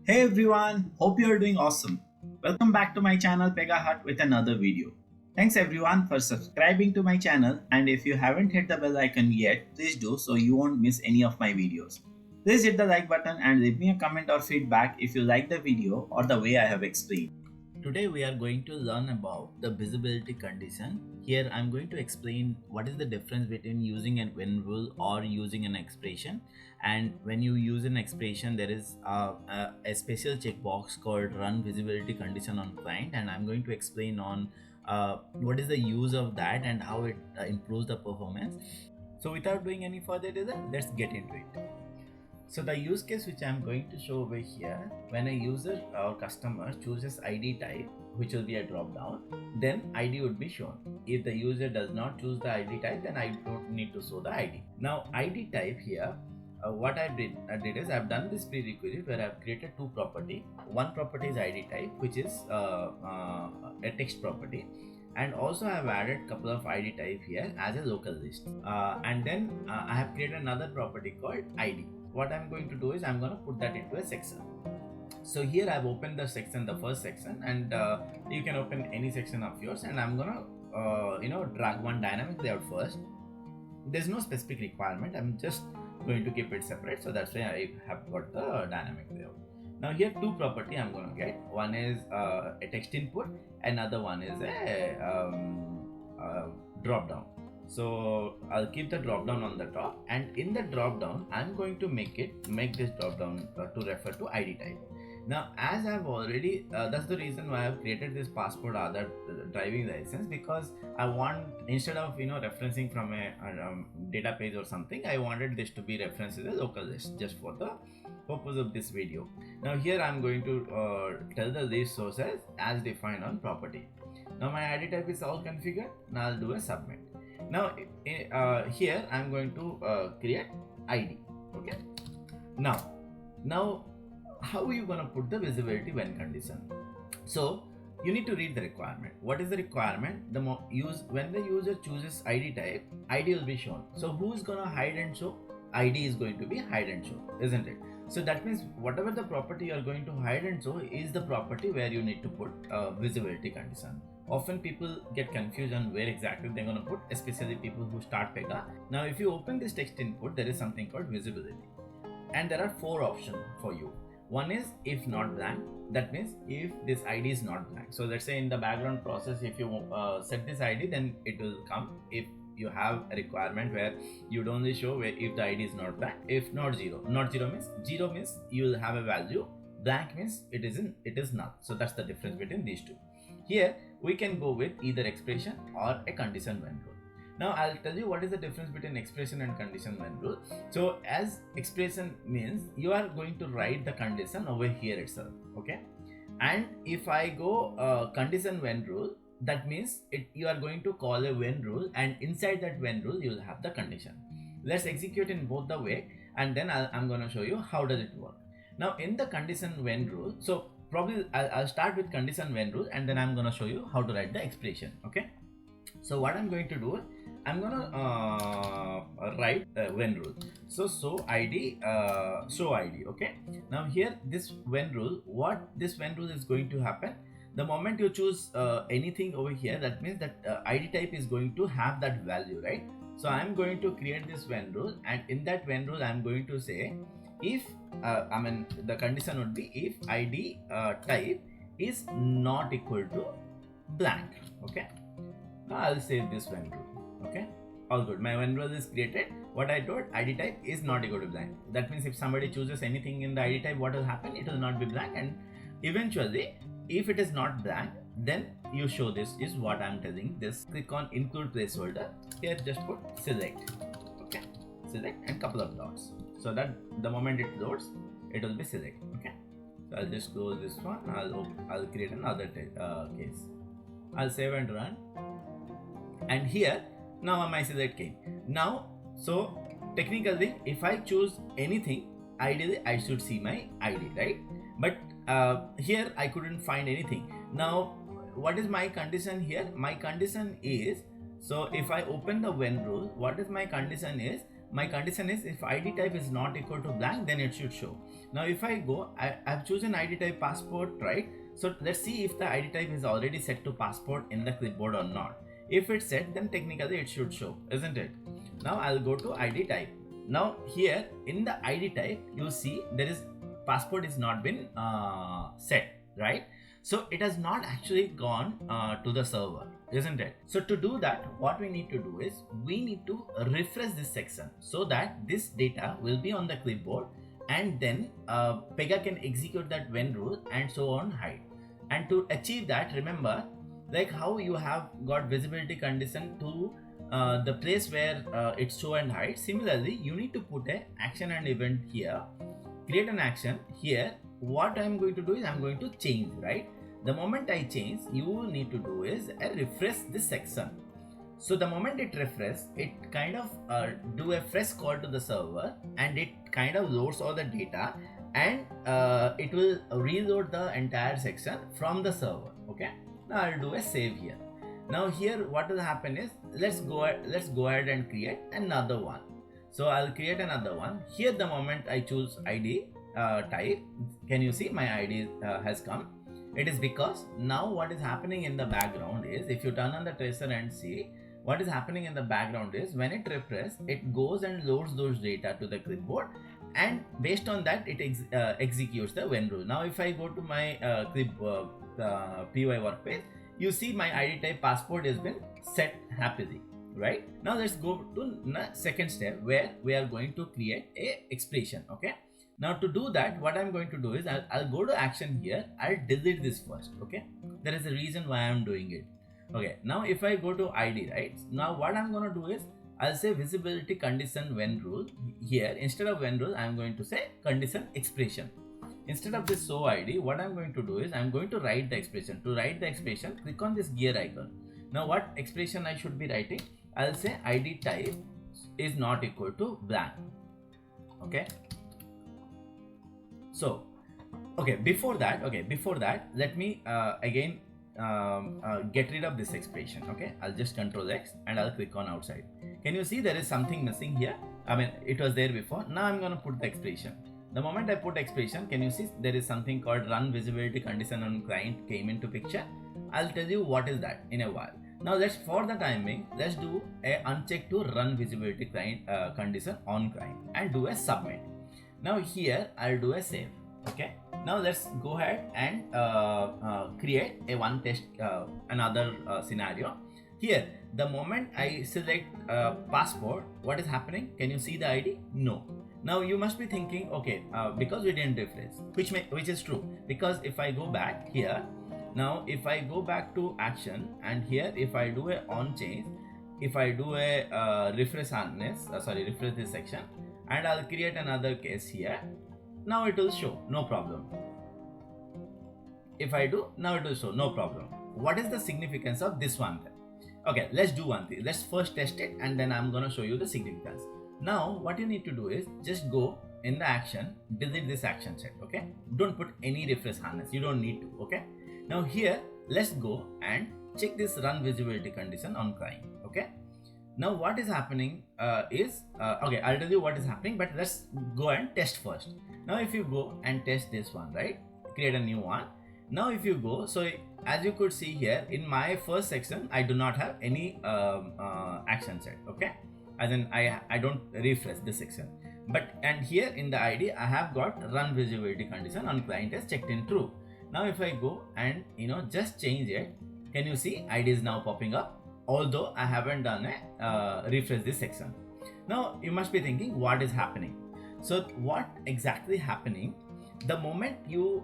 Hey everyone, hope you are doing awesome. Welcome back to my channel PEGAhut with another video. Thanks everyone for subscribing to my channel, and if you haven't hit the bell icon yet, please do so you won't miss any of my videos. Please hit the like button and leave me a comment or feedback if you like the video or the way I have explained. Today we are going to learn about the visibility condition. Here I am going to explain what is the difference between using an when rule or using an expression. And when you use an expression, there is a special checkbox called run visibility condition on client, and I'm going to explain on what is the use of that and how it improves the performance. So without doing any further delay, let's get into it. So the use case which I'm going to show over here, when a user or customer chooses ID type, which will be a drop down, then ID would be shown. If the user does not choose the ID type, then I don't need to show the ID. Now ID type here, what I did is I've done this prerequisite where I've created two property. One property is ID type, which is a text property, and also I have added couple of ID type here as a local list, and then I have created another property called ID. What I'm going to do is I'm going to put that into a section. So here I've opened the section, the first section, and you can open any section of yours, and I'm gonna drag one dynamic layout first. There's no specific requirement, I'm just going to keep it separate, so that's why I have got the dynamic layout. Now here two property I'm going to get. One is a text input, another one is a drop down. So I'll keep the drop down on the top, and in the drop down I'm going to make this drop down to refer to ID type. Now as I've already that's the reason why I've created this passport Aadhaar driving license, because I want, instead of referencing from a database or something, I wanted this to be referenced as a local list just for the purpose of this video. Now here I'm going to tell the list sources as defined on property. Now my ID type is all configured. Now I'll do a submit. Now here I'm going to create ID. Okay. Now how are you going to put the visibility when condition? So you need to read the requirement. What is the requirement? When the user chooses ID type, ID will be shown. So who's going to hide and show? ID is going to be hide and show, isn't it? So that means whatever the property you are going to hide and show is the property where you need to put visibility condition. Often people get confused on where exactly they're going to put, especially people who start PEGA. Now if you open this text input, there is something called visibility, and there are four options for you. One is if not blank, that means if this ID is not blank. So let's say in the background process, if you set this ID, then it will come. If you have a requirement where you'd only show where if the ID is not blank, if not zero. Not zero means you will have a value, blank means it is null. So that's the difference between these two. Here we can go with either expression or a condition when rule. Now I'll tell you what is the difference between expression and condition when rule. So as expression means you are going to write the condition over here itself, okay? And if I go condition when rule, that means you are going to call a when rule, and inside that when rule you will have the condition. Let's execute in both the way, and then I'm going to show you how does it work. Now in the condition when rule, so probably I'll start with condition when rule, and then I'm going to show you how to write the expression. Okay, so what I'm going to do, I'm going to write when rule. So show ID. Okay, now here this when rule, what this when rule is going to happen, the moment you choose anything over here, that means that ID type is going to have that value, right? So I'm going to create this when rule, and in that when rule I'm going to say if the condition would be if ID type is not equal to blank. Okay, now I'll save this when rule. Okay, all good. My when rule is created. What I told, ID type is not equal to blank. That means if somebody chooses anything in the ID type, what will happen? It will not be blank, and eventually if it is not blank, then you show this is what I'm telling. This click on include placeholder. Here just put select. Okay, select and couple of dots, so that the moment it loads, it will be select. Okay, so I'll just close this one. I'll create another case. I'll save and run, and here now my select came. Now so technically if I choose anything, ideally I should see my ID, right? But here I couldn't find anything. Now what is my condition here? My condition is, so if I open the when rule, what is my condition is my condition is if ID type is not equal to blank, then it should show. Now if I go, I've chosen ID type passport, right? So let's see if the ID type is already set to passport in the clipboard or not. If it's set, then technically it should show, isn't it? Now I'll go to ID type. Now here in the ID type, you see there is passport is not been set, right? So it has not actually gone to the server, isn't it? So to do that, what we need to do is we need to refresh this section so that this data will be on the clipboard, and then PEGA can execute that when rule and so on hide. And to achieve that, remember, like how you have got visibility condition to the place where it's show and hide. Similarly, you need to put a action and event here, create an action here. What I'm going to do is I'm going to change, right? The moment I change, you need to do is refresh this section. So the moment it refreshes, it kind of do a fresh call to the server, and it kind of loads all the data, and it will reload the entire section from the server. Okay, now I'll do a save here. Now here what will happen is let's go ahead and create another one. So I'll create another one. Here the moment I choose ID type, can you see my ID has come? It is because now what is happening in the background is, if you turn on the tracer and see, what is happening in the background is when it refreshes, it goes and loads those data to the clipboard, and based on that it executes the when rule. Now if I go to my PY workpage, you see my ID type passport has been set happily, right? Now let's go to the second step where we are going to create a expression. Okay, now to do that, what I'm going to do is I'll go to action here. I'll delete this first. Okay, there is a reason why I'm doing it. Okay, now if I go to ID, right, now what I'm going to do is I'll say visibility condition when rule. Here instead of when rule, I'm going to say condition expression. Instead of this show ID, what I'm going to do is I'm going to write the expression. To write the expression, click on this gear icon. Now what expression I should be writing? I'll say ID type is not equal to blank. Okay, so before that, let me again get rid of this expression. Okay, I'll just Control X and I'll click on outside. Can you see there is something missing here? I mean, it was there before. Now I'm going to put the expression. The moment I put expression, can you see there is something called run visibility condition on client came into picture? I'll tell you what is that in a while. Now let's, for the time being, let's do a uncheck to run visibility client condition on client and do a submit. Now here I'll do a save. Okay, now let's go ahead and create a one test another scenario. Here the moment I select passport, what is happening? Can you see the ID? No. Now you must be thinking, okay, because we didn't refresh, which is true, because if I go back here, now if I go back to action, and here if I do a on change, if I do a refresh this section, and I'll create another case here, now it will show, no problem. If I do, now it will show, no problem. What is the significance of this one then? Okay, let's do one thing. Let's first test it, and then I'm gonna show you the significance. Now what you need to do is just go in the action, delete this action set. Okay, don't put any refresh harness, you don't need to. Okay, now here let's go and check this run visibility condition on client. Okay, now what is happening is okay, I'll tell you what is happening, but let's go and test first. Now if you go and test this one, right, create a new one. Now if you go, so as you could see here in my first section, I do not have any action set. Okay, as in I don't refresh this section, but and here in the ID I have got run visibility condition on client is checked in true. Now if I go and just change it, can you see ID is now popping up, although I haven't done a refresh this section. Now you must be thinking what is happening. So what exactly happening, the moment you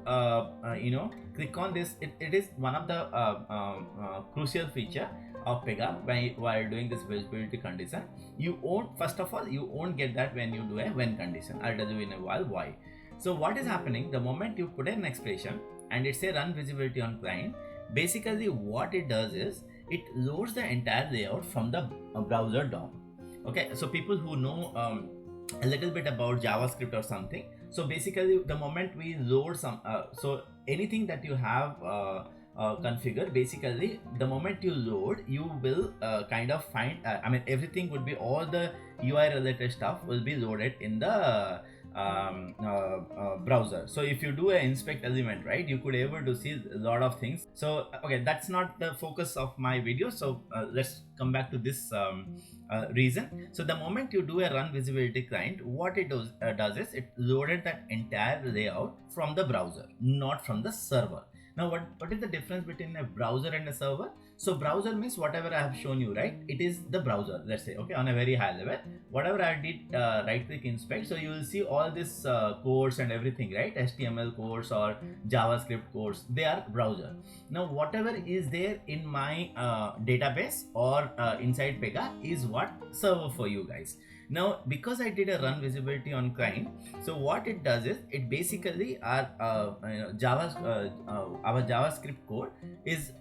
click on this, it is one of the crucial feature of PEGA while doing this visibility condition. You won't, first of all, you won't get that when you do a when condition. I'll tell you in a while why. So what is happening, the moment you put an expression and it's a run visibility on client, basically what it does is it loads the entire layout from the browser DOM. Okay, so people who know a little bit about JavaScript or something, so basically the moment we load some so anything that you have configure, basically the moment you load, you will kind of find, everything would be, all the UI related stuff will be loaded in the browser. So if you do an inspect element, right, you could able to see a lot of things. So okay, that's not the focus of my video. So let's come back to this reason. So the moment you do a run visibility client, what it does is it loaded that entire layout from the browser, not from the server. Now what is the difference between a browser and a server? So browser means whatever I have shown you, right? It is the browser, let's say, okay, on a very high level. Whatever I did right click inspect, so you will see all this codes and everything, right? HTML codes or JavaScript codes, they are browser. Now whatever is there in my database or inside PEGA is what server for you guys. Now because I did a run visibility on client, so what it does is it basically our JavaScript code is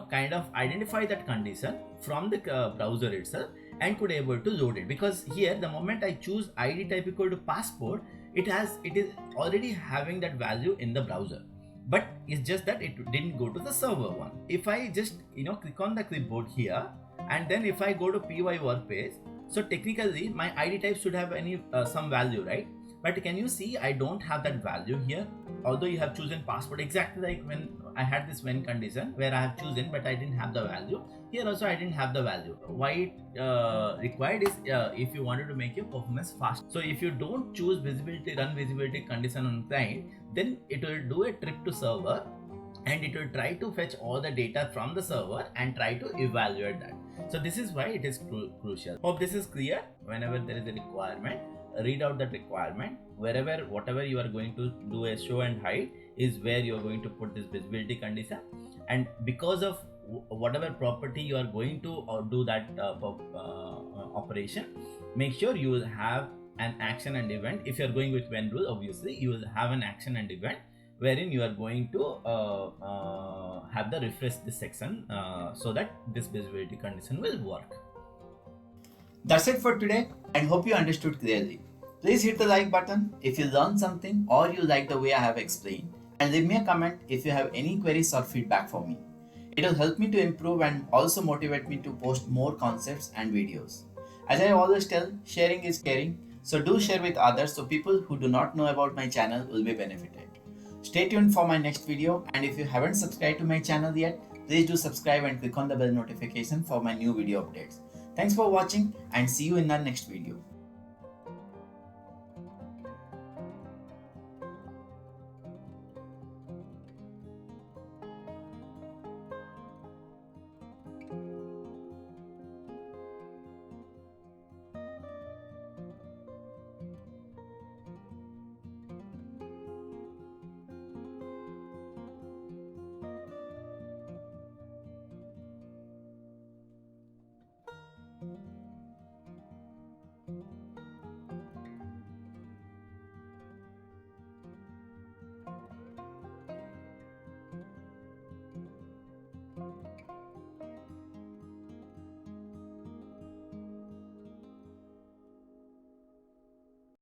kind of identify that condition from the browser itself and could able to load it, because here the moment I choose ID type equal to passport, it is already having that value in the browser, but it's just that it didn't go to the server one. If I just click on the clipboard here, and then if I go to py workpage, so technically my ID type should have any some value, right? But can you see I don't have that value here, although you have chosen passport, exactly like when I had this when condition where I have chosen but I didn't have the value. Here also I didn't have the value. Why it required is if you wanted to make your performance fast. So if you don't choose visibility, run visibility condition on client, then it will do a trip to server and it will try to fetch all the data from the server and try to evaluate that. So this is why it is crucial. Hope this is clear. Whenever there is a requirement, read out that requirement. Whatever you are going to do a show and hide is where you are going to put this visibility condition, and because of whatever property you are going to do that operation, make sure you will have an action and event. If you are going with when rule, obviously you will have an action and event wherein you are going to have the refresh this section so that this visibility condition will work. That's it for today, and hope you understood clearly. Please hit the like button if you learned something or you like the way I have explained, and leave me a comment if you have any queries or feedback for me. It will help me to improve and also motivate me to post more concepts and videos. As I always tell, sharing is caring, so do share with others so people who do not know about my channel will be benefited. Stay tuned for my next video, and if you haven't subscribed to my channel yet, please do subscribe and click on the bell notification for my new video updates. Thanks for watching and see you in the next video.